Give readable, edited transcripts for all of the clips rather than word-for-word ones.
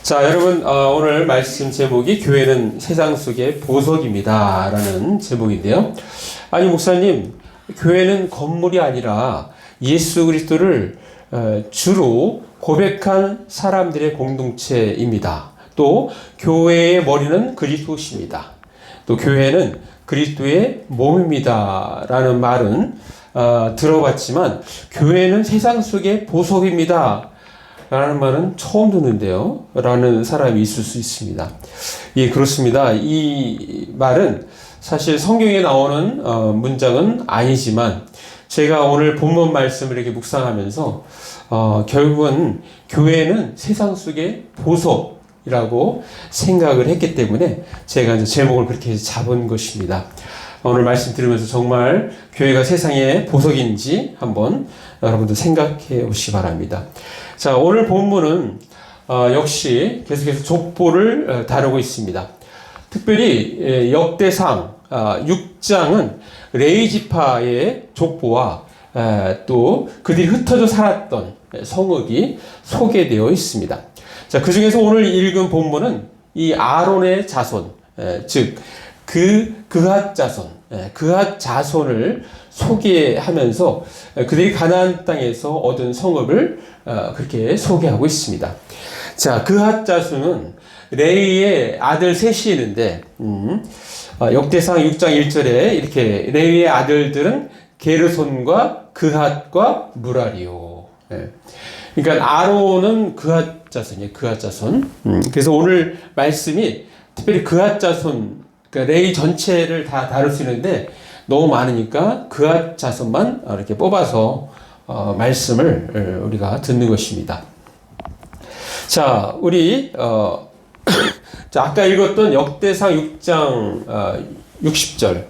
자, 여러분, 오늘 말씀 제목이 교회는 세상 속의 보석입니다. 라는 제목인데요. 아니, 목사님, 교회는 건물이 아니라 예수 그리스도를 주로 고백한 사람들의 공동체입니다. 또, 교회의 머리는 그리스도십니다. 또, 교회는 그리스도의 몸입니다. 라는 말은 들어봤지만, 교회는 세상 속의 보석입니다. 라는 말은 처음 듣는데요. 라는 사람이 있을 수 있습니다. 예, 그렇습니다. 이 말은 사실 성경에 나오는 문장은 아니지만 제가 오늘 본문 말씀을 이렇게 묵상하면서 결국은 교회는 세상 속의 보석이라고 생각을 했기 때문에 제가 이제 제목을 그렇게 잡은 것입니다. 오늘 말씀 들으면서 정말 교회가 세상의 보석인지 한번 여러분들 생각해 보시기 바랍니다. 자, 오늘 본문은 역시 계속해서 족보를 다루고 있습니다. 특별히 역대상 6장은 레위 지파의 족보와 또 그들이 흩어져 살았던 성읍이 소개되어 있습니다. 자, 그 중에서 오늘 읽은 본문은 이 아론의 자손, 즉 그핫 자손, 그핫 자손을 소개하면서 그들이 가나안 땅에서 얻은 성읍을 그렇게 소개하고 있습니다. 자, 그핫 자손은 레위의 아들 셋이 있는데 역대상 6장 1절에 이렇게 레위의 아들들은 게르손과 그핫과 무라리요. 그러니까 아론은 그핫 자손이에요. 그핫 자손. 그래서 오늘 말씀이 특별히 그핫 자손, 그러니까 레위 전체를 다 다룰 수 있는데 너무 많으니까 그핫 자손만 이렇게 뽑아서 말씀을 우리가 듣는 것입니다. 자, 우리 자, 아까 읽었던 역대상 6장 60절.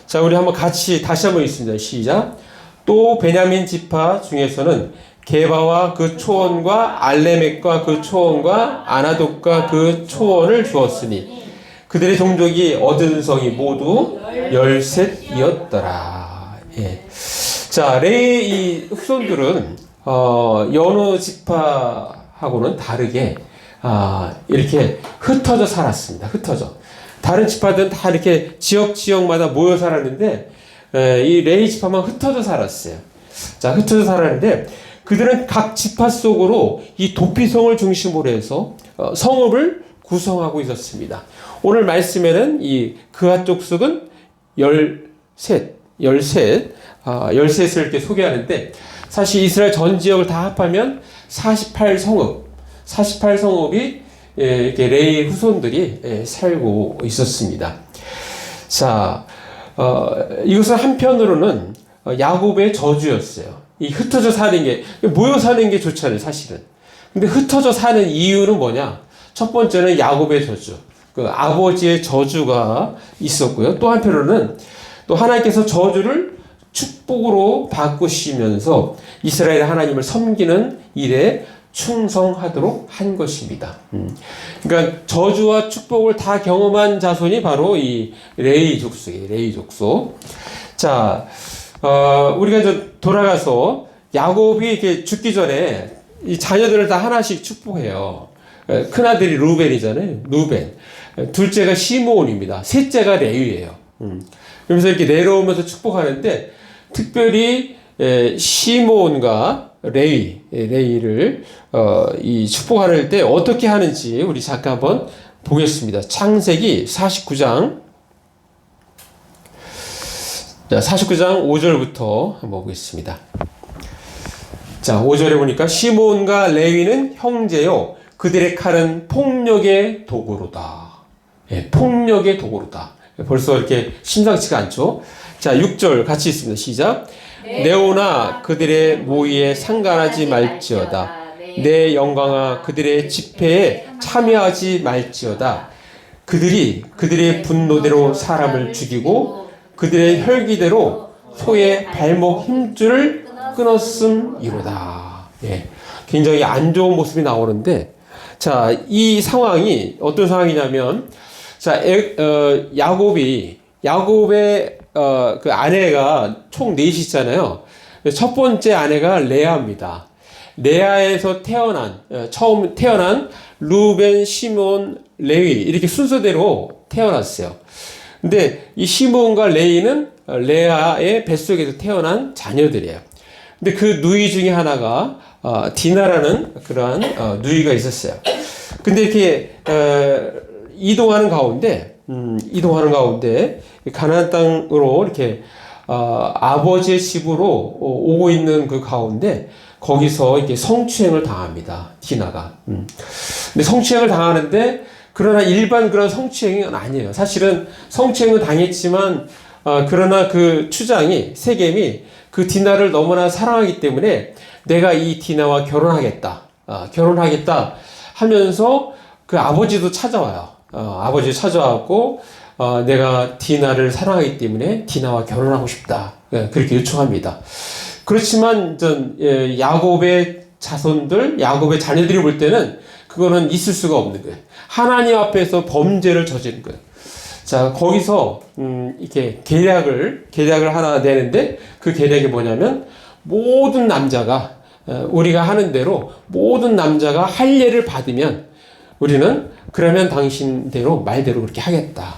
자, 우리 한번 같이 다시 한번 읽습니다. 시작. 또 베냐민 지파 중에서는 게바와 그 초원과 알레멕과 그 초원과 아나돗과 그 초원을 주었으니 그들의 종족이 얻은 성이 모두 13이었더라. 예. 자, 레위 이 후손들은 여느 지파하고는 다르게 이렇게 흩어져 살았습니다. 흩어져. 다른 지파들은 다 이렇게 지역마다 모여 살았는데 이 레위 지파만 흩어져 살았어요. 자, 흩어져 살았는데 그들은 각 지파 속으로 이 도피성을 중심으로 해서 성읍을 구성하고 있었습니다. 오늘 말씀에는 이 그핫 족속은 13을 이렇게 소개하는데 사실 이스라엘 전 지역을 다 합하면 48성읍이 이렇게 레위 후손들이 살고 있었습니다. 자, 이것은 한편으로는 야곱의 저주였어요. 이 흩어져 사는 게, 모여 사는 게 좋잖아요, 사실은. 근데 흩어져 사는 이유는 뭐냐? 첫 번째는 야곱의 저주. 그 아버지의 저주가 있었고요. 또 한편으로는 또 하나님께서 저주를 축복으로 바꾸시면서 이스라엘 하나님을 섬기는 일에 충성하도록 한 것입니다. 그러니까 저주와 축복을 다 경험한 자손이 바로 이 레위 족속이에요. 레위 족속. 자, 우리가 이제 돌아가서 야곱이 이렇게 죽기 전에 이 자녀들을 다 하나씩 축복해요. 큰아들이 루벤이잖아요. 루벤. 둘째가 시므온입니다. 셋째가 레위예요. 그러면서 이렇게 내려오면서 축복하는데 특별히 시므온과 레위를 이 축복할 때 어떻게 하는지 우리 잠깐 한번 보겠습니다. 창세기 49장 5절부터 한번 보겠습니다. 자, 5절에 보니까 시므온과 레위는 형제요 그들의 칼은 폭력의 도구로다. 예, 폭력의 도구로다. 벌써 이렇게 심상치가 않죠. 자, 6절 같이 있습니다. 시작. 네오나 그들의 모의에 상관하지 말지어다. 내 영광아 그들의 집회에 참여하지 말지어다. 그들의 분노대로 사람을 죽이고 그들의 혈기대로 소의 발목 힘줄을 끊었음이로다. 예, 굉장히 안 좋은 모습이 나오는데 자, 이 상황이 어떤 상황이냐면 자, 야곱의 그 아내가 총 넷이 있잖아요. 첫 번째 아내가 레아입니다. 레아에서 처음 태어난 루벤, 시몬, 레위 이렇게 순서대로 태어났어요. 근데 이 시몬과 레위는 레아의 뱃속에서 태어난 자녀들이에요. 근데 그 누이 중에 하나가 디나라는 그러한 누이가 있었어요. 근데 이렇게 이동하는 가운데 가나안 땅으로 이렇게 아버지의 집으로 오고 있는 그 가운데 거기서 이렇게 성추행을 당합니다. 디나가. 근데 성추행을 당하는데 그러나 일반 그런 성추행은 아니에요. 사실은 성추행을 당했지만 그러나 그 추장이 세겜이 그 디나를 너무나 사랑하기 때문에 내가 이 디나와 결혼하겠다 하면서 그 아버지도 찾아와요. 아버지 찾아왔고 내가 디나를 사랑하기 때문에 디나와 결혼하고 싶다. 그렇게 요청합니다. 그렇지만 야곱의 자손들, 야곱의 자녀들이 볼 때는 그거는 있을 수가 없는 거예요. 하나님 앞에서 범죄를 저지른 거예요. 자, 거기서 이렇게 계략을 하나 내는데 그 계략이 뭐냐면 모든 남자가 우리가 하는 대로 모든 남자가 할례를 받으면 우리는 그러면 당신대로 말대로 그렇게 하겠다.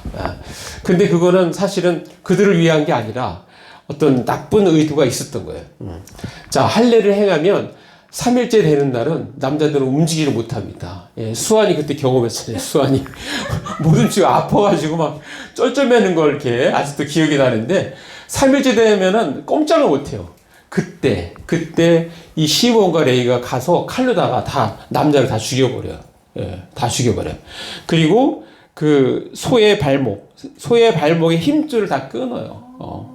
근데 그거는 사실은 그들을 위한 게 아니라 어떤 나쁜 의도가 있었던 거예요. 자, 할례를 행하면 3일째 되는 날은 남자들은 움직이지 못합니다. 수환이 그때 경험했어요. 수환이 모든 지가 아파가지고 막 쩔쩔매는 걸 이렇게 아직도 기억이 나는데 3일째 되면은 꼼짝을 못해요. 그때 이 시몬과 레이가 가서 칼로다가 다 남자를 다 죽여버려요. 다 죽여버려요. 그리고 그 소의 발목의 힘줄을 다 끊어요.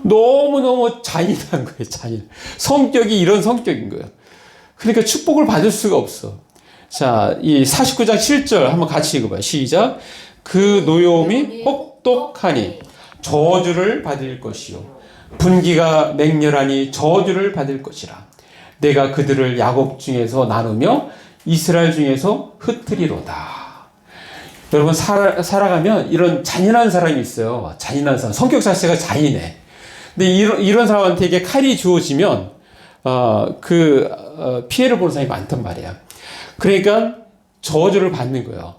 너무너무 잔인한 거예요. 성격이 이런 성격인 거예요. 그러니까 축복을 받을 수가 없어. 자, 이 49장 7절 한번 같이 읽어봐요. 시작. 그 노여움이 혹독하니 저주를 받을 것이요 분기가 맹렬하니 저주를 받을 것이라. 내가 그들을 야곱 중에서 나누며 이스라엘 중에서 흩트리로다. 여러분 살아가면 이런 잔인한 사람이 있어요. 잔인한 사람. 성격 자체가 잔인해. 근데 이런 사람한테 칼이 주어지면 피해를 보는 사람이 많단 말이야. 그러니까 저주를 받는 거예요.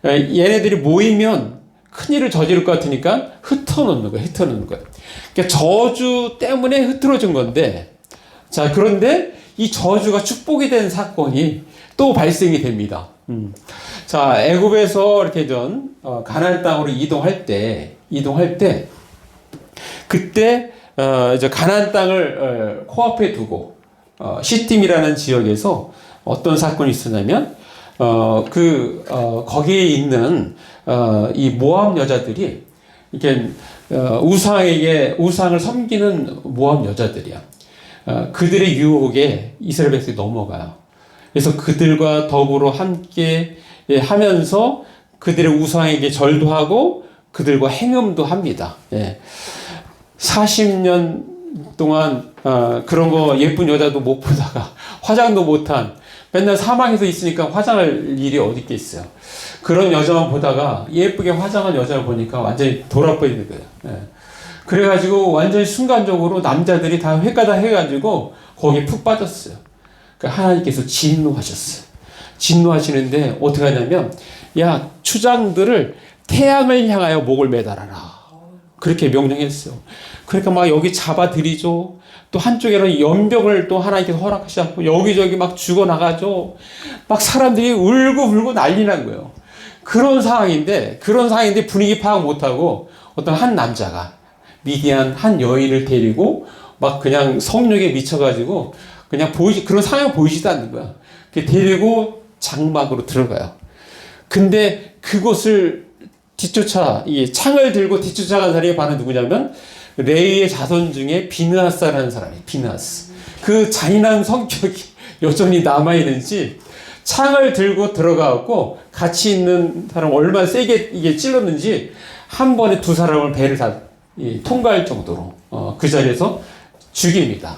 얘네들이 모이면 큰일을 저지를 것 같으니까 흩어놓는 거예요. 그러니까 저주 때문에 흐트러진 건데, 자, 그런데 이 저주가 축복이 된 사건이 또 발생이 됩니다. 자, 애굽에서 이렇게 가나안 땅으로 이동할 때 그때 이제 가나안 땅을 코앞에 두고 시팀이라는 지역에서 어떤 사건이 있었냐면 거기에 있는 이 모압 여자들이 이렇게 우상을 섬기는 모압 여자들이야. 그들의 유혹에 이스라엘 백성이 넘어가요. 그래서 그들과 더불어 함께 하면서 그들의 우상에게 절도 하고 그들과 행음도 합니다. 40년 동안 그런 거 예쁜 여자도 못 보다가 화장도 못한 맨날 사망해서 있으니까 화장할 일이 어디 있겠어요. 그런 여자만 보다가 예쁘게 화장한 여자를 보니까 완전히 돌아버리는 거예요. 그래가지고 완전히 순간적으로 남자들이 다 회가다 해가지고 거기에 푹 빠졌어요. 그러니까 하나님께서 진노하셨어요. 진노하시는데 어떻게 하냐면 야, 추장들을 태양을 향하여 목을 매달아라. 그렇게 명령했어요. 그러니까 막 여기 잡아들이죠. 또 한쪽에는 연병을 또 하나님께서 허락하셔서 여기저기 막 죽어나가죠. 막 사람들이 울고불고 난리 난 거예요. 그런 상황인데 분위기 파악 못하고 어떤 한 남자가 미디안 한 여인을 데리고 막 그냥 성욕에 미쳐가지고 그냥 그런 상황이 보이지도 않는 거야. 데리고 장막으로 들어가요. 근데 그곳을 이 창을 들고 뒤쫓아간 사람이 바로 누구냐면 레이의 자손 중에 비느하스라는 사람이에요. 비느하스. 그 잔인한 성격이 여전히 남아있는지 창을 들고 들어가고 같이 있는 사람 얼마나 세게 이게 찔렀는지 한 번에 두 사람을 배를 다 통과할 정도로 그 자리에서 죽입니다.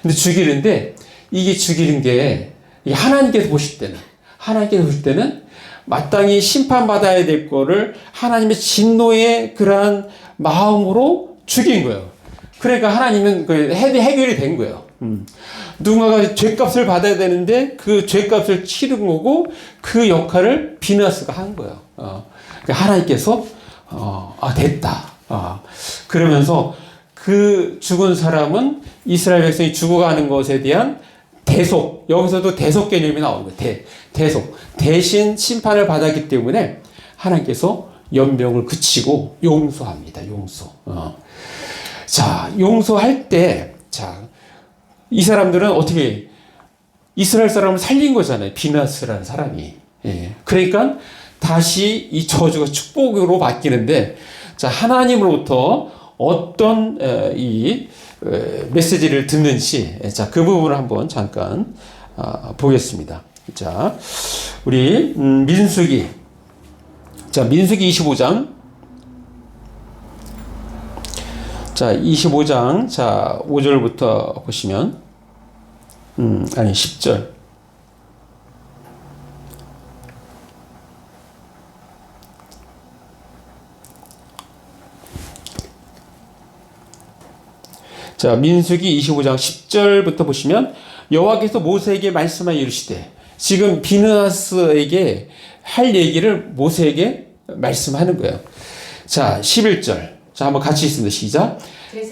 근데 죽이는데 이게 죽이는 게 하나님께서 보실 때는 마땅히 심판받아야 될 거를 하나님의 진노의 그러한 마음으로 죽인 거예요. 그러니까 하나님은 해결이 된 거예요. 누군가가 죄값을 받아야 되는데 그 죄값을 치른 거고 그 역할을 비느하스가 한 거예요. 그러니까 하나님께서 됐다. 그러면서 그 죽은 사람은 이스라엘 백성이 죽어가는 것에 대한 대속, 여기서도 대속 개념이 나오는 거예요. 대속. 대신 심판을 받았기 때문에 하나님께서 연병을 그치고 용서합니다. 용서. 자, 용서할 때, 이 사람들은 어떻게, 이스라엘 사람을 살린 거잖아요. 비나스라는 사람이. 예. 그러니까 다시 이 저주가 축복으로 바뀌는데, 자, 하나님으로부터 어떤 이 메시지를 듣는지, 자, 그 부분을 한번 잠깐 보겠습니다. 자, 우리 민수기, 자, 민수기 25장, 자, 25장, 자, 5절부터 보시면, 아니, 10절. 자, 민수기 25장 10절부터 보시면, 여호와께서 모세에게 말씀하여 이르시되, 지금 비느하스에게 할 얘기를 모세에게 말씀하는 거예요. 자, 11절. 자, 한번 같이 있습니다. 시작.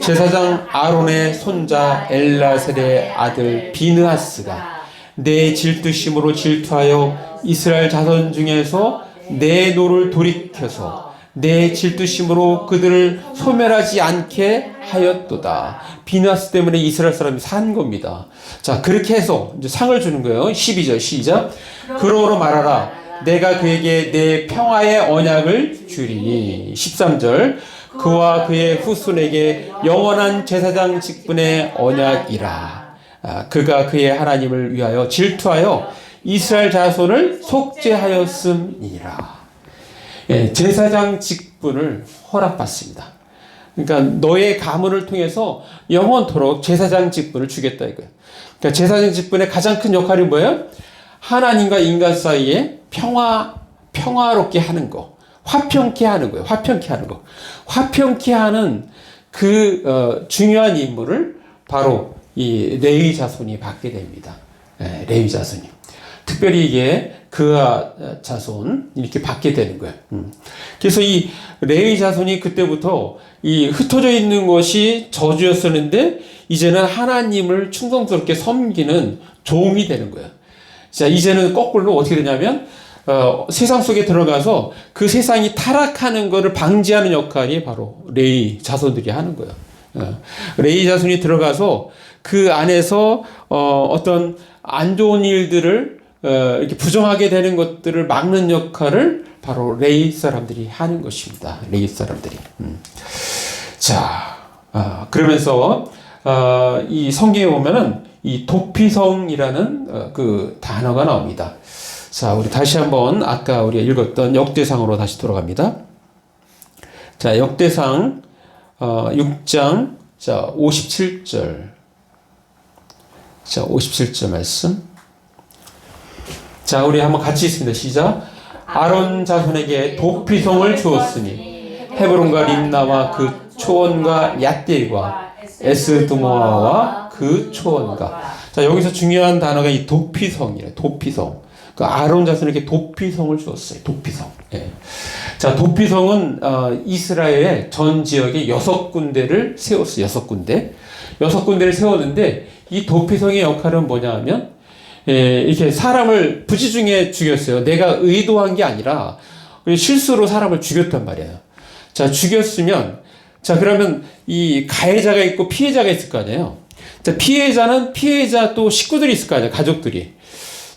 제사장 아론의 손자 엘라셀의 아들 비느하스가 내 질투심으로 질투하여 이스라엘 자손 중에서 내 노를 돌이켜서 내 질투심으로 그들을 소멸하지 않게 하였도다. 비느하스 때문에 이스라엘 사람이 산 겁니다. 자, 그렇게 해서 이제 상을 주는 거예요. 12절 시작. 그러므로 말하라. 내가 그에게 내 평화의 언약을 주리니. 13절. 그와 그의 후손에게 영원한 제사장 직분의 언약이라. 그가 그의 하나님을 위하여 질투하여 이스라엘 자손을 속죄하였음이라. 예, 제사장 직분을 허락받습니다. 그러니까 너의 가문을 통해서 영원토록 제사장 직분을 주겠다 이거예요. 그러니까 제사장 직분의 가장 큰 역할이 뭐예요? 하나님과 인간 사이에 평화롭게 하는 거. 화평케 하는 거예요. 화평케 하는 거. 화평케 하는 그 중요한 임무를 바로 이 레위 자손이 받게 됩니다. 레위 자손이. 특별히 이게 그아 자손 이렇게 받게 되는 거예요. 그래서 이 레위 자손이 그때부터 이 흩어져 있는 것이 저주였었는데 이제는 하나님을 충성스럽게 섬기는 종이 되는 거예요. 자, 이제는 거꾸로 어떻게 되냐면 세상 속에 들어가서 그 세상이 타락하는 것을 방지하는 역할이 바로 레위 자손들이 하는 거예요. 레위 자손이 들어가서 그 안에서 어떤 안 좋은 일들을 이렇게 부정하게 되는 것들을 막는 역할을 바로 레위 사람들이 하는 것입니다. 레위 사람들이. 자, 그러면서 이 성경에 보면은 이 도피성이라는 그 단어가 나옵니다. 자, 우리 다시 한번 아까 우리가 읽었던 역대상으로 다시 돌아갑니다. 자, 역대상 6장 자 57절. 자, 57절 말씀. 자, 우리 한번 같이 있습니다. 시작. 아론 자손에게 도피성을 주었으니 헤브론과 림나와 그 초원과 얏딜과 에스드모아와 그 초원과. 자, 여기서 중요한 단어가 이 도피성이래요. 도피성. 그 아론 자손에게 도피성을 주었어요. 도피성. 예. 자, 도피성은 이스라엘의 전 지역에 6군데를 세웠어요. 6군데. 6군데를 세웠는데 이 도피성의 역할은 뭐냐 하면 이렇게 사람을 부지중에 죽였어요. 내가 의도한 게 아니라 실수로 사람을 죽였단 말이에요. 자, 죽였으면 자, 그러면 이 가해자가 있고 피해자가 있을 거 아니에요. 자, 피해자는 피해자 또 식구들이 있을 거 아니에요. 가족들이.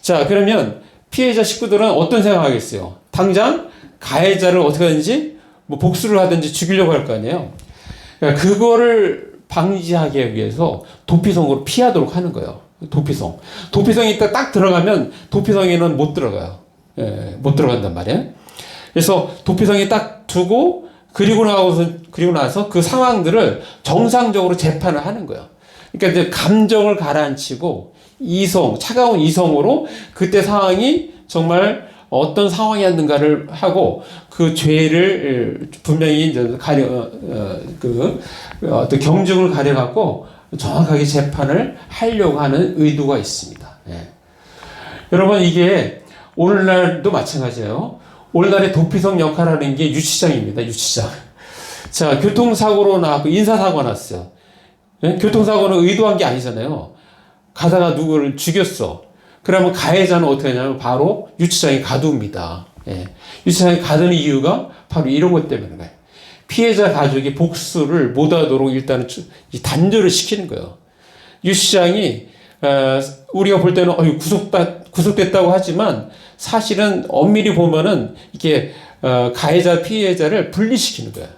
자, 그러면 피해자 식구들은 어떤 생각하겠어요? 당장 가해자를 어떻게 하든지 뭐 복수를 하든지 죽이려고 할 거 아니에요. 그러니까 그거를 방지하기 위해서 도피성으로 피하도록 하는 거예요. 도피성. 도피성이 딱 들어가면 도피성에는 못 들어가요. 예, 못 들어간단 말이에요. 그래서 도피성에 딱 두고 그리고 나서 그 상황들을 정상적으로 재판을 하는 거예요. 그러니까 이제 감정을 가라앉히고 차가운 이성으로 그때 상황이 정말 어떤 상황이었는가를 하고 그 죄를 분명히 이제 어떤 경중을 가려갖고 정확하게 재판을 하려고 하는 의도가 있습니다. 예. 여러분, 이게 오늘날도 마찬가지예요. 오늘날의 도피성 역할하는 게 유치장입니다. 유치장. 자, 교통사고로 나고 인사사고가 났어요. 예? 교통사고는 의도한 게 아니잖아요. 가다가 누구를 죽였어. 그러면 가해자는 어떻게 하냐면 바로 유치장에 가두입니다. 예. 유치장에 가두는 이유가 바로 이런 것 때문에 피해자 가족이 복수를 못하도록 일단은 단절을 시키는 거예요. 유치장이 우리가 볼 때는 구속됐다고 하지만 사실은 엄밀히 보면은 이게 가해자 피해자를 분리시키는 거예요.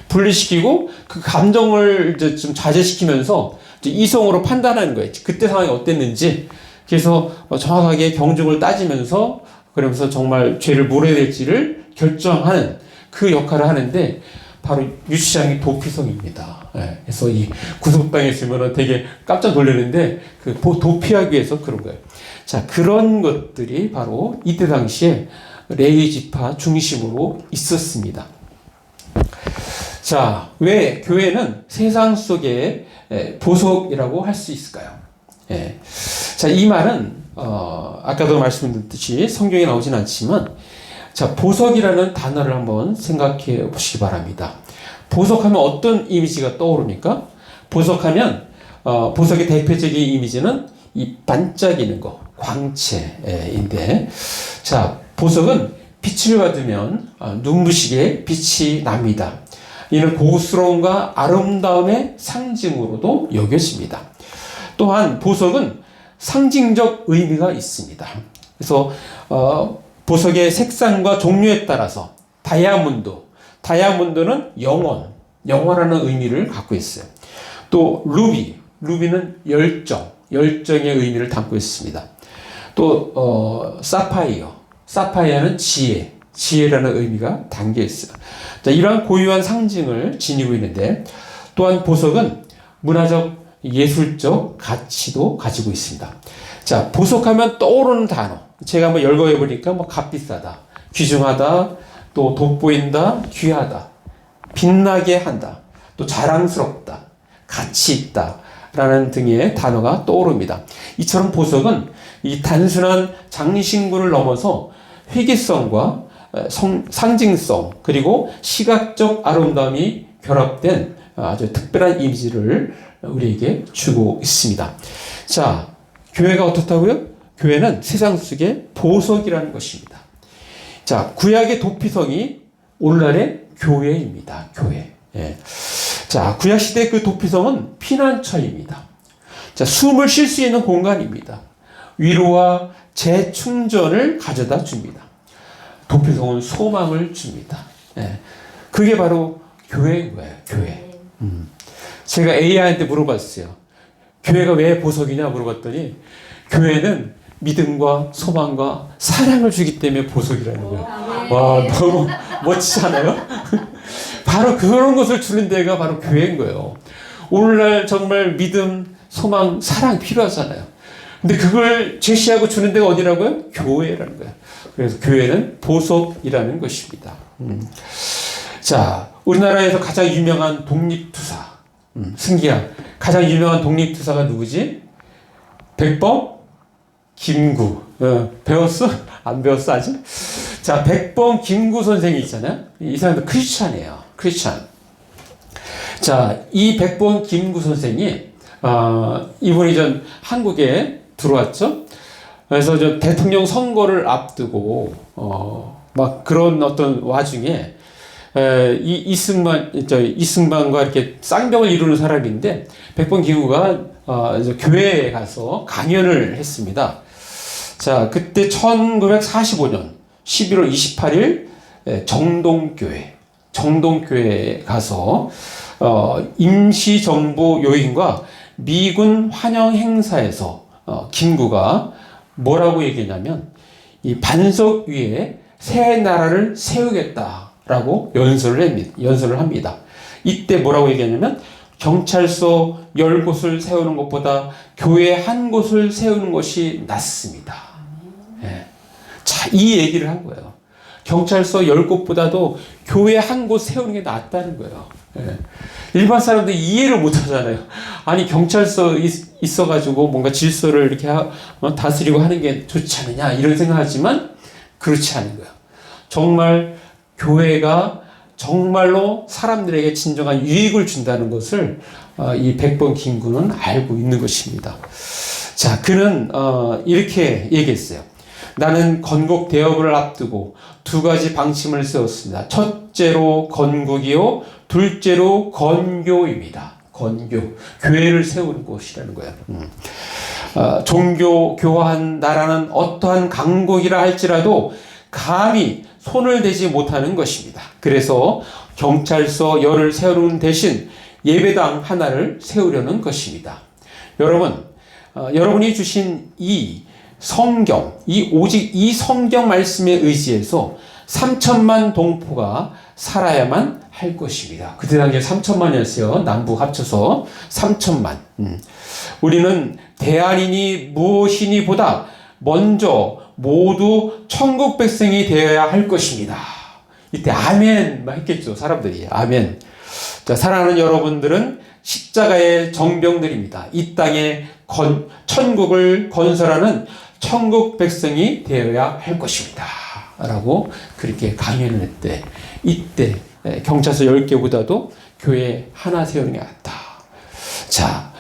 분리시키고 그 감정을 이제 좀 자제시키면서 이제 이성으로 판단하는 거예요. 그때 상황이 어땠는지. 그래서 정확하게 경중을 따지면서 그러면서 정말 죄를 물어야 될지를 결정하는 그 역할을 하는데 바로 유치장이 도피성입니다. 예, 그래서 이 구속당했으면 되게 깜짝 놀라는데 그 도피하기 위해서 그런 거예요. 자, 그런 것들이 바로 이때 당시에 레위 지파 중심으로 있었습니다. 자, 왜 교회는 세상 속의 보석이라고 할 수 있을까요? 예. 자, 이 말은 아까도 말씀드렸듯이 성경에 나오진 않지만 자, 보석이라는 단어를 한번 생각해 보시기 바랍니다. 보석하면 어떤 이미지가 떠오릅니까? 보석하면 보석의 대표적인 이미지는 이 반짝이는 거, 광채인데 자, 보석은 빛을 받으면 눈부시게 빛이 납니다. 이는 고급스러움과 아름다움의 상징으로도 여겨집니다. 또한 보석은 상징적 의미가 있습니다. 그래서 보석의 색상과 종류에 따라서 다이아몬드는 영원하는 의미를 갖고 있어요. 또 루비는 열정의 의미를 담고 있습니다. 또 사파이어는 지혜라는 의미가 담겨 있어요. 자, 이러한 고유한 상징을 지니고 있는데 또한 보석은 문화적 예술적 가치도 가지고 있습니다. 자, 보석하면 떠오르는 단어. 제가 한번 열거해 보니까 값비싸다, 귀중하다, 또 돋보인다, 귀하다, 빛나게 한다, 또 자랑스럽다, 가치 있다 라는 등의 단어가 떠오릅니다. 이처럼 보석은 이 단순한 장신구를 넘어서 회계성과 상징성 그리고 시각적 아름다움이 결합된 아주 특별한 이미지를 우리에게 주고 있습니다. 자, 교회가 어떻다고요? 교회는 세상 속의 보석이라는 것입니다. 자, 구약의 도피성이 오늘날의 교회입니다. 교회. 예. 자, 구약시대 그 도피성은 피난처입니다. 자, 숨을 쉴 수 있는 공간입니다. 위로와 재충전을 가져다 줍니다. 도피성은 소망을 줍니다. 예. 그게 바로 교회인 거예요. 교회. 제가 AI한테 물어봤어요. 교회가 왜 보석이냐 물어봤더니 교회는 믿음과 소망과 사랑을 주기 때문에 보석이라는 거예요. 와, 너무 멋지지 않아요? 바로 그런 것을 주는 데가 바로 교회인 거예요. 오늘날 정말 믿음, 소망, 사랑 필요하잖아요. 근데 그걸 제시하고 주는 데가 어디라고요? 교회라는 거예요. 그래서 교회는 보석이라는 것입니다. 자, 우리나라에서 가장 유명한 독립투사, 승기야. 가장 유명한 독립투사가 누구지? 백범? 김구. 배웠어? 안 배웠어, 아직? 자, 백범 김구 선생이 있잖아요. 이 사람도 크리스찬이에요. 크리스찬. 자, 이 백범 김구 선생이, 이분이 전 한국에 들어왔죠. 그래서 저 대통령 선거를 앞두고, 막 그런 어떤 와중에, 이승만과 이렇게 쌍벽을 이루는 사람인데, 백범 김구가, 교회에 가서 강연을 했습니다. 자, 그때 1945년 11월 28일, 정동교회에 가서, 임시정부 요인과 미군 환영 행사에서, 김구가 뭐라고 얘기했냐면, 이 반석 위에 새 나라를 세우겠다라고 연설을 합니다. 이때 뭐라고 얘기하냐면, 경찰서 10곳을 세우는 것보다 교회 한 곳을 세우는 것이 낫습니다. 예. 자, 이 얘기를 한 거예요. 경찰서 10곳보다도 교회 한 곳 세우는 게 낫다는 거예요. 예. 일반 사람들이 이해를 못 하잖아요. 아니, 경찰서 있어가지고 뭔가 질서를 이렇게 다스리고 하는 게 좋지 않느냐, 이런 생각하지만 그렇지 않은 거예요. 정말 교회가 정말로 사람들에게 진정한 유익을 준다는 것을 이 백번 김구는 알고 있는 것입니다. 자, 그는 이렇게 얘기했어요. 나는 건국 대업을 앞두고 두 가지 방침을 세웠습니다. 첫째로 건국이요, 둘째로 건교입니다. 건교, 교회를 세우는 곳이라는 거예요. 종교 교화한 나라는 어떠한 강국이라 할지라도 감히 손을 대지 못하는 것입니다. 그래서 경찰서 열을 세우는 대신 예배당 하나를 세우려는 것입니다. 여러분, 여러분이 주신 이 성경, 오직 이 성경 말씀에 의지해서 3천만 동포가 살아야만 할 것입니다. 그때 당시에 3천만이었어요. 남북 합쳐서 3천만. 우리는 대안이니 무엇이니 보다 먼저 모두 천국 백성이 되어야 할 것입니다. 이때 아멘 했겠죠. 사람들이 아멘. 자, 사랑하는 여러분들은 십자가의 정병들입니다. 이 땅에 천국을 건설하는 천국 백성이 되어야 할 것입니다. 라고 그렇게 강연을 했대. 이때 경찰서 10개보다도 교회 하나 세우는 게 낫다. 자,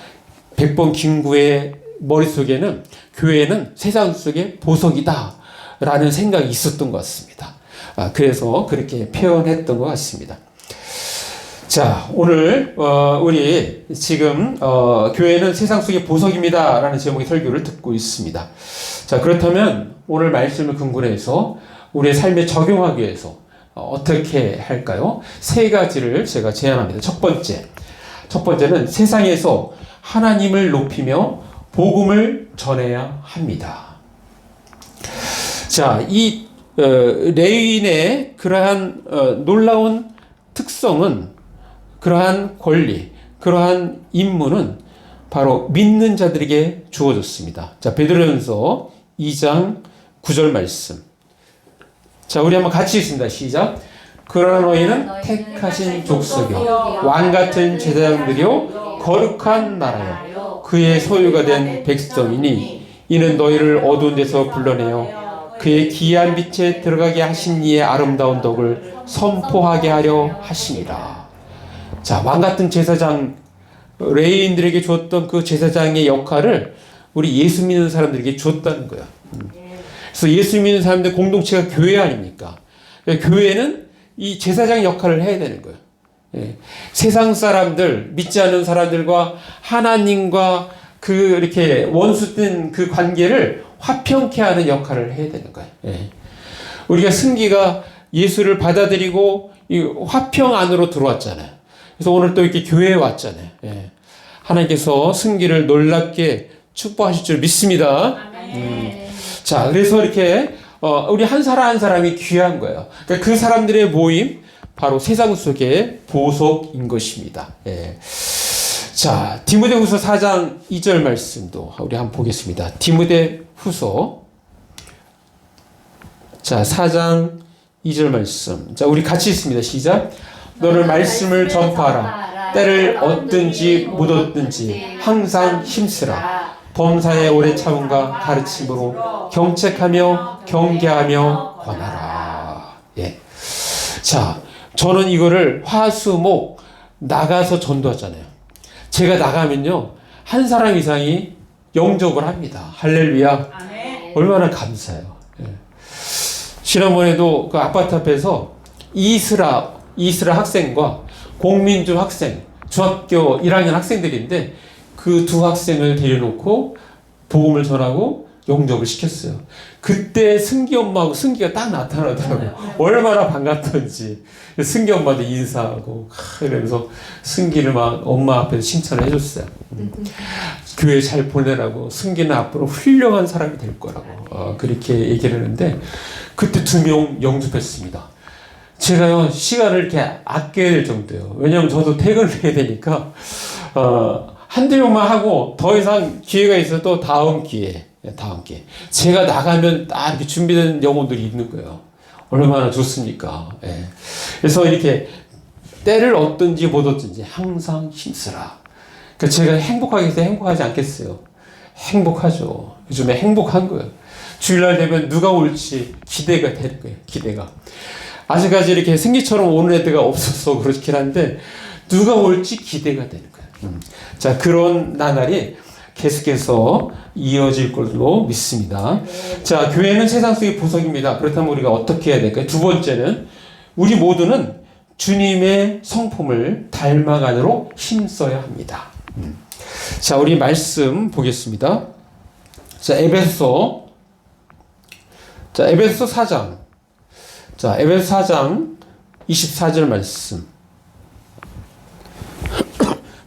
백번 김구의 머릿속에는 교회는 세상 속의 보석이다 라는 생각이 있었던 것 같습니다. 그래서 그렇게 표현했던 것 같습니다. 자, 오늘 우리 지금 교회는 세상 속의 보석입니다 라는 제목의 설교를 듣고 있습니다. 자, 그렇다면 오늘 말씀을 근거로 해서 우리의 삶에 적용하기 위해서 어떻게 할까요? 세 가지를 제가 제안합니다. 첫 번째는 세상에서 하나님을 높이며 복음을 전해야 합니다. 자, 이 레위인의 그러한 놀라운 특성은, 그러한 권리, 그러한 임무는 바로 믿는 자들에게 주어졌습니다. 자, 베드로전서 2장 9절 말씀. 자, 우리 한번 같이 읽습니다. 시작. 그러나 너희는 택하신 족속이요, 왕같은 제사장들이요, 거룩한 나라요, 그의 소유가 된 백성이니 이는 너희를 어두운 데서 불러내어 그의 기이한 빛에 들어가게 하신 이의 아름다운 덕을 선포하게 하려 하시니라. 자, 왕같은 제사장, 레위인들에게 주었던 그 제사장의 역할을 우리 예수 믿는 사람들에게 줬다는 거야. 그래서 예수 믿는 사람들 공동체가 교회 아닙니까? 교회는 이 제사장 역할을 해야 되는 거예요. 세상 사람들, 믿지 않는 사람들과 하나님과 이렇게 원수된 그 관계를 화평케 하는 역할을 해야 되는 거예요. 우리가 승기가 예수를 받아들이고 이 화평 안으로 들어왔잖아요. 그래서 오늘 또 이렇게 교회에 왔잖아요. 하나님께서 승기를 놀랍게 축복하실 줄 믿습니다. 자, 그래서 이렇게 우리 한 사람 한 사람이 귀한 거예요. 그러니까 그 사람들의 모임, 바로 세상 속의 보석인 것입니다. 자, 디모데후서 4장 2절 말씀도 우리 한번 보겠습니다. 디모데후서, 자, 4장 2절 말씀. 자, 우리 같이 읽습니다. 시작. 너를 말씀을 전파하라. 때를 얻든지 못 얻든지 항상 힘쓰라. 범사의 오래 참음과 가르침으로 경책하며 경계하며 권하라. 자, 저는 이거를 화수목 나가서 전도하잖아요. 제가 나가면요, 한 사람 이상이 영접을 합니다. 할렐루야. 얼마나 감사해요. 지난번에도 그 아파트 앞에서 이스라 학생과 공민주 학생, 중학교 1학년 학생들인데 그 두 학생을 데려놓고 복음을 전하고 영접을 시켰어요. 그때 승기 엄마하고 승기가 딱 나타나더라고요. 얼마나 반갑던지. 승기 엄마도 인사하고 이러면서 승기를 막 엄마 앞에서 칭찬을 해줬어요. 교회 잘 보내라고, 승기는 앞으로 훌륭한 사람이 될 거라고 그렇게 얘기를 했는데 그때 2명 영접했습니다. 제가요, 시간을 이렇게 아껴야 될 정도예요. 왜냐면 저도 퇴근을 해야 되니까 한두 명만 하고 더 이상 기회가 있어도 다음 기회. 제가 나가면 딱 이렇게 준비된 영혼들이 있는 거예요. 얼마나 좋습니까? 예. 그래서 이렇게 때를 얻든지 못 얻든지 항상 힘쓰라. 그러니까 제가 행복하겠어요? 행복하지 않겠어요? 행복하죠. 요즘에 행복한 거예요. 주일날 되면 누가 올지 기대가 되는 거예요. 기대가. 아직까지 이렇게 생기처럼 오는 애들가 없어서 그렇긴 한데 누가 올지 기대가 되는 거예요. 자, 그런 나날이 계속해서 이어질 걸로 믿습니다. 자, 교회는 세상 속의 보석입니다. 그렇다면 우리가 어떻게 해야 될까요? 두 번째는 우리 모두는 주님의 성품을 닮아가도록 힘써야 합니다. 자, 우리 말씀 보겠습니다. 자, 에베소 4장. 자, 에베소 4장 24절 말씀.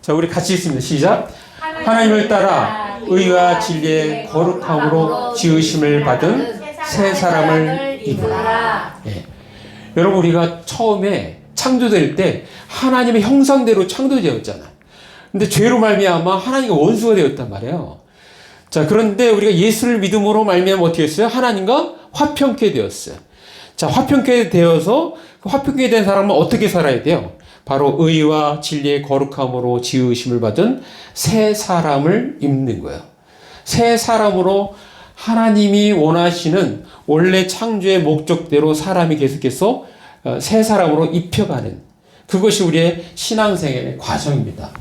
자, 우리 같이 읽습니다. 시작. 하나님을 따라 의와 진리의 거룩함으로 지으심을 받은 새 사람을 입으라. 예. 여러분, 우리가 처음에 창조될 때 하나님의 형상대로 창조되었잖아요. 근데 죄로 말미암아 하나님과 원수가 되었단 말이에요. 자, 그런데 우리가 예수를 믿음으로 말미암아 어떻게 했어요? 하나님과 화평케 되었어요. 자, 화평케 되어서 화평케 된 사람은 어떻게 살아야 돼요? 바로 의와 진리의 거룩함으로 지으심을 받은 새 사람을 입는 거예요. 새 사람으로 하나님이 원하시는 원래 창조의 목적대로 사람이 계속해서 새 사람으로 입혀가는 그것이 우리의 신앙생활의 과정입니다.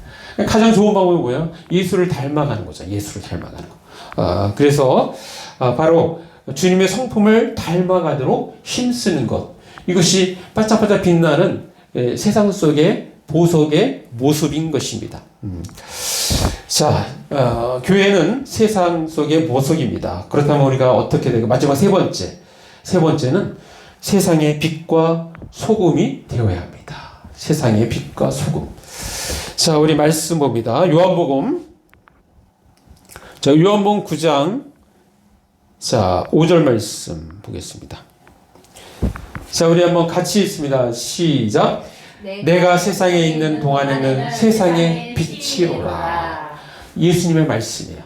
가장 좋은 방법이 뭐예요? 예수를 닮아가는 거죠. 예수를 닮아가는 거. 그래서 바로 주님의 성품을 닮아가도록 힘쓰는 것. 이것이 반짝반짝 빛나는 세상 속의 보석의 모습인 것입니다. 자, 교회는 세상 속의 보석입니다. 그렇다면 우리가 어떻게 될까? 마지막 세 번째는 세상의 빛과 소금이 되어야 합니다. 세상의 빛과 소금. 자, 우리 말씀 봅니다. 요한복음 9장 5절 말씀 보겠습니다. 자, 우리 한번 같이 읽습니다. 시작. 내가 세상에 있는 동안에는 세상의 빛이로라. 예수님의 말씀이에요.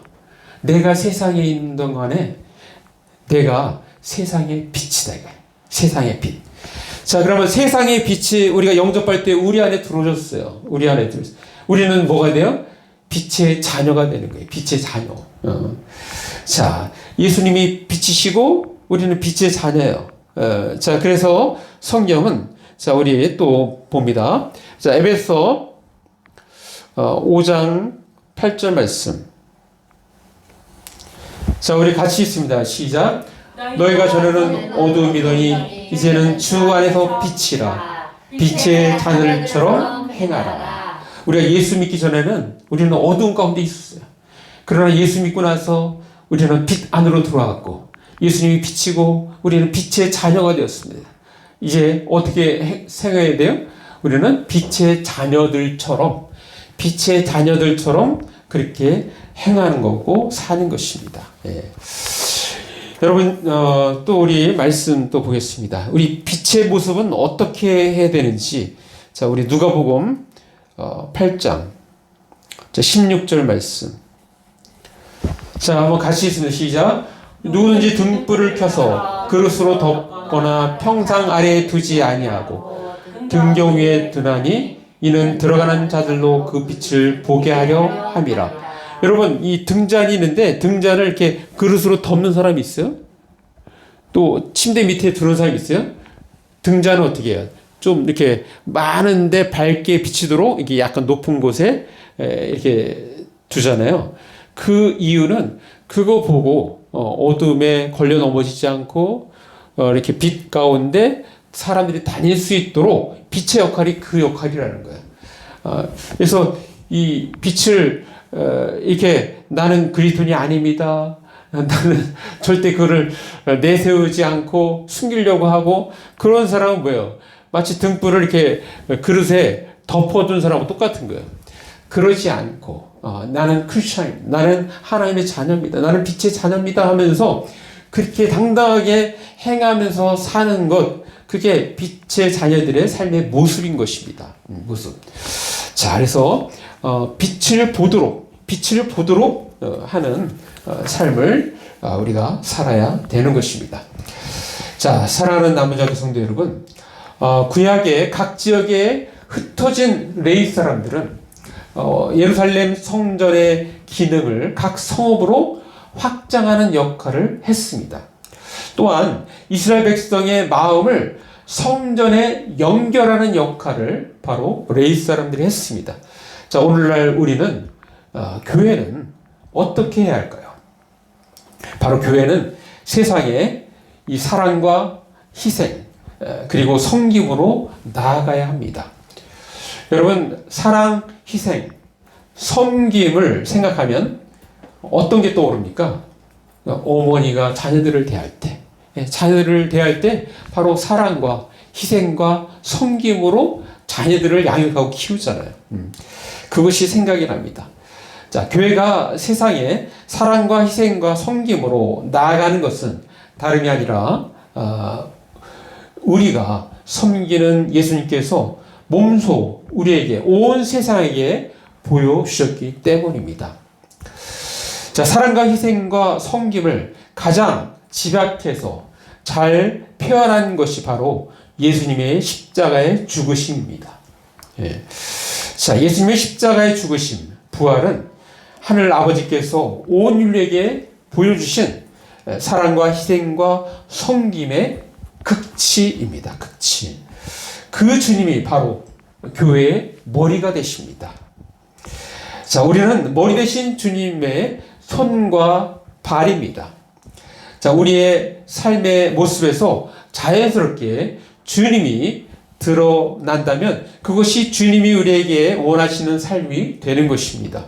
내가 세상에 있는 동안에 내가 세상의 빛이다. 이거예요. 세상의 빛. 자, 그러면 세상의 빛이 우리가 영접할 때 우리 안에 들어오셨어요. 우리 안에 들어오셨어요. 우리는 뭐가 돼요? 빛의 자녀가 되는 거예요. 빛의 자녀. 자, 예수님이 빛이시고 우리는 빛의 자녀예요. 자, 그래서 성경은 자, 우리 또 봅니다. 자, 에베소 5장 8절 말씀. 자, 우리 같이 읽습니다. 시작. 너희가 전에는 어두움이더니 이제는 주 안에서 빛이라. 빛의 자녀들처럼 행하라. 우리가 예수 믿기 전에는 우리는 어두운 가운데 있었어요. 그러나 예수 믿고 나서 우리는 빛 안으로 들어왔고 예수님이 빛이고 우리는 빛의 자녀가 되었습니다. 이제 어떻게 생각해야 돼요? 우리는 빛의 자녀들처럼 그렇게 행하는 거고 사는 것입니다. 예. 여러분, 또 우리 말씀 또 보겠습니다. 우리 빛의 모습은 어떻게 해야 되는지. 자, 우리 누가복음 8장 16절 말씀. 자, 한번 같이 있습니다. 시작. 누구든지 등불을 켜서 그릇으로 덮거나 평상 아래에 두지 아니하고 등경 위에 두나니 이는 들어가는 자들로 그 빛을 보게 하려 함이라. 여러분, 이 등잔이 있는데 등잔을 이렇게 그릇으로 덮는 사람이 있어요? 또 침대 밑에 두는 사람이 있어요? 등잔은 어떻게 해요? 좀 이렇게 많은데 밝게 비치도록 이렇게 약간 높은 곳에 이렇게 두잖아요. 그 이유는 그거 보고 어둠에 걸려 넘어지지 않고 이렇게 빛 가운데 사람들이 다닐 수 있도록 빛의 역할이 그 역할이라는 거예요. 그래서 이 빛을 이렇게 나는 그리스도인이 아닙니다. 나는 절대 그를 내세우지 않고 숨기려고 하고 그런 사람은 뭐예요? 마치 등불을 이렇게 그릇에 덮어둔 사람하고 똑같은 거예요. 그러지 않고 나는 크리스천입니다. 나는 하나님의 자녀입니다. 나는 빛의 자녀입니다 하면서 그렇게 당당하게 행하면서 사는 것, 그게 빛의 자녀들의 삶의 모습인 것입니다. 모습. 자, 그래서 빛을 보도록 하는 삶을 우리가 살아야 되는 것입니다. 자, 사랑하는 남은자도 성도 여러분, 구약의 각 지역에 흩어진 레위 사람들은 예루살렘 성전의 기능을 각 성읍으로 확장하는 역할을 했습니다. 또한 이스라엘 백성의 마음을 성전에 연결하는 역할을 바로 레위 사람들이 했습니다. 자, 오늘날 우리는 교회는 어떻게 해야 할까요? 바로 교회는 세상에 이 사랑과 희생 그리고 섬김으로 나아가야 합니다. 여러분, 사랑, 희생, 섬김을 생각하면 어떤 게 떠오릅니까? 어머니가 자녀들을 대할 때, 자녀들을 대할 때 바로 사랑과 희생과 섬김으로 자녀들을 양육하고 키우잖아요. 그것이 생각이 납니다. 자, 교회가 세상에 사랑과 희생과 섬김으로 나아가는 것은 다름이 아니라 우리가 섬기는 예수님께서 몸소 우리에게 온 세상에게 보여주셨기 때문입니다. 자, 사랑과 희생과 섬김을 가장 집약해서 잘 표현한 것이 바로 예수님의 십자가의 죽으심입니다. 자, 예수님의 십자가의 죽으심, 부활은 하늘 아버지께서 온 인류에게 보여주신 사랑과 희생과 섬김의 극치입니다. 극치. 그 주님이 바로 교회의 머리가 되십니다. 자, 우리는 머리 되신 주님의 손과 발입니다. 자, 우리의 삶의 모습에서 자연스럽게 주님이 드러난다면 그것이 주님이 우리에게 원하시는 삶이 되는 것입니다.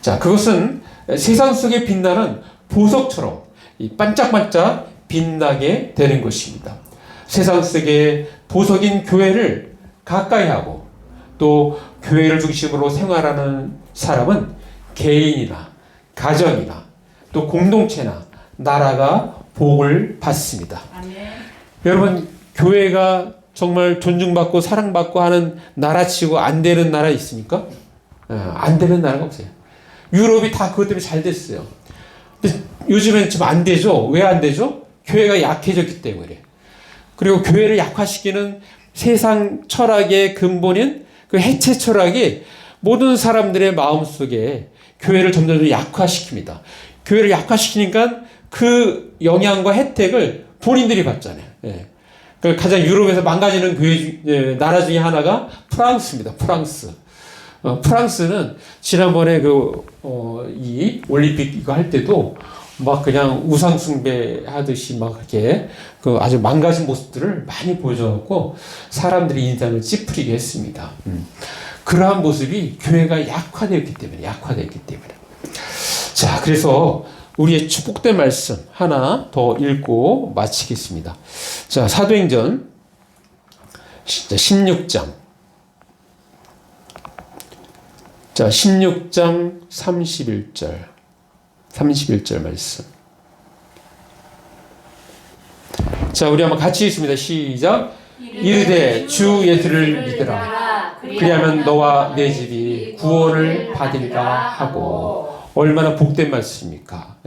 자, 그것은 세상 속에 빛나는 보석처럼 반짝반짝 빛나게 되는 것입니다. 세상 속의 보석인 교회를 가까이 하고 또 교회를 중심으로 생활하는 사람은 개인이나 가정이나 또 공동체나 나라가 복을 받습니다. 아멘. 여러분, 교회가 정말 존중받고 사랑받고 하는 나라치고 안 되는 나라 있습니까? 안 되는 나라가 없어요. 유럽이 다 그것 때문에 잘 됐어요. 근데 요즘엔 좀 안 되죠? 왜 안 되죠? 교회가 약해졌기 때문에. 그리고 교회를 약화시키는 세상 철학의 근본인 그 해체 철학이 모든 사람들의 마음속에 교회를 점점 약화시킵니다. 교회를 약화시키니까 그 영향과 혜택을 본인들이 받잖아요. 예. 가장 유럽에서 망가지는 교회, 나라 중에 하나가 프랑스입니다. 프랑스. 프랑스는 지난번에 이 올림픽 이거 할 때도 막 그냥 우상숭배 하듯이 막 이렇게 아주 망가진 모습들을 많이 보여줘갖고 사람들이 인상을 찌푸리게 했습니다. 그러한 모습이 교회가 약화되었기 때문에. 자, 그래서 우리의 축복된 말씀 하나 더 읽고 마치겠습니다. 자, 사도행전 16장. 자, 16장 31절 말씀. 자, 우리 한번 같이 읽습니다. 시작. 이르되 주 예수를 믿으라. 그리하면 너와 내 집이 구원을 받으리라 하고. 얼마나 복된 말씀입니까?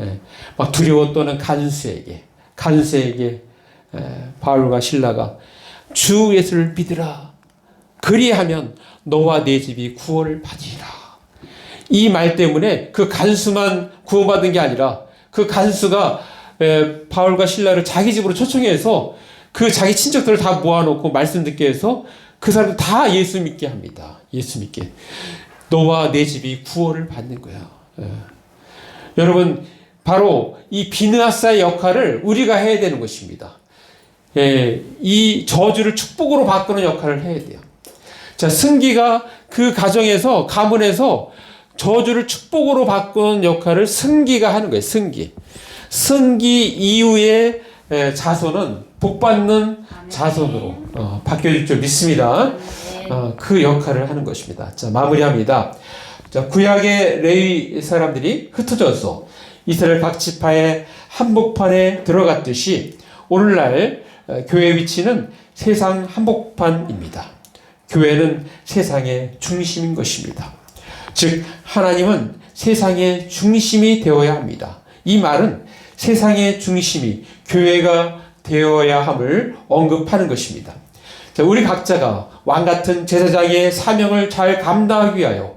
막 두려워 떠는 간수에게 바울과 실라가 주 예수를 믿으라. 그리하면 너와 내 집이 구원을 받으리라. 이 말 때문에 그 간수만 구원받은 게 아니라 그 간수가 바울과 실라를 자기 집으로 초청해서 그 자기 친척들을 다 모아놓고 말씀 듣게 해서 그 사람들 다 예수 믿게 합니다. 예수 믿게. 너와 내 집이 구원을 받는 거야. 여러분, 바로 이 비느하사의 역할을 우리가 해야 되는 것입니다. 이 저주를 축복으로 바꾸는 역할을 해야 돼요. 자, 승기가 그 가정에서, 가문에서 저주를 축복으로 바꾸는 역할을 승기가 하는 거예요. 승기 이후에 자손은 복받는 자손으로 바뀌어질 줄 믿습니다. 그 역할을 하는 것입니다. 자, 마무리합니다. 자, 구약의 레위 사람들이 흩어져서 이스라엘 각 지파의 한복판에 들어갔듯이 오늘날 교회의 위치는 세상 한복판입니다. 교회는 세상의 중심인 것입니다. 즉, 하나님은 세상의 중심이 되어야 합니다. 이 말은 세상의 중심이 교회가 되어야 함을 언급하는 것입니다. 자, 우리 각자가 왕 같은 제사장의 사명을 잘 감당하기 위하여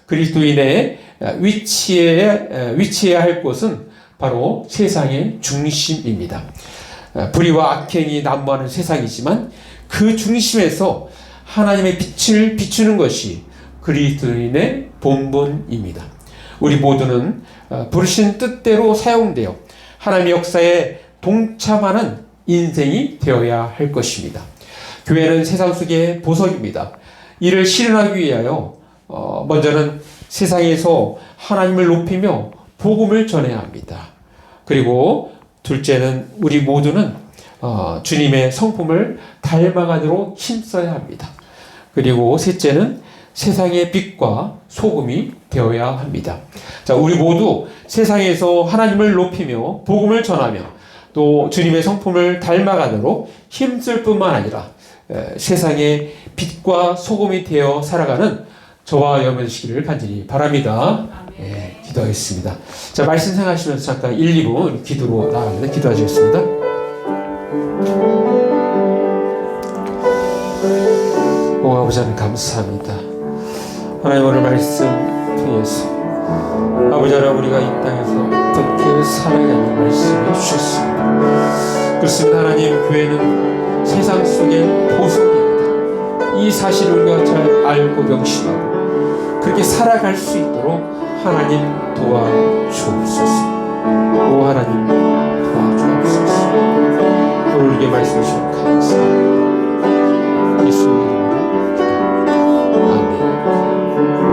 그리스도인의 위치해야 할 곳은 바로 세상의 중심입니다. 불의와 악행이 난무하는 세상이지만 그 중심에서 하나님의 빛을 비추는 것이 그리스도인의 본분입니다. 우리 모두는 부르신 뜻대로 사용되어 하나님의 역사에 동참하는 인생이 되어야 할 것입니다. 교회는 세상 속의 보석입니다. 이를 실현하기 위하여 먼저는 세상에서 하나님을 높이며 복음을 전해야 합니다. 그리고 둘째는 우리 모두는 주님의 성품을 닮아가도록 힘써야 합니다. 그리고 셋째는 세상의 빛과 소금이 되어야 합니다. 자, 우리 모두 세상에서 하나님을 높이며 복음을 전하며 또 주님의 성품을 닮아가도록 힘쓸 뿐만 아니라 세상의 빛과 소금이 되어 살아가는 저와 여러분 되시기를 간절히 바랍니다. 예, 기도하겠습니다. 자, 말씀 생각하시면서 잠깐 1, 2분 기도로 나갑니다. 기도하시겠습니다. 오 아버지 하나님 감사합니다. 하나님 오늘 말씀 통해서 아버지 하나님 우리가 이 땅에서 어떻게 살아야 하는 말씀을 주셨습니다. 그렇습니다. 하나님 교회는 세상 속의 보석입니다. 이 사실을 우리가 잘 알고 명심하고 그렇게 살아갈 수 있도록 하나님 도와주옵소서. 오 하나님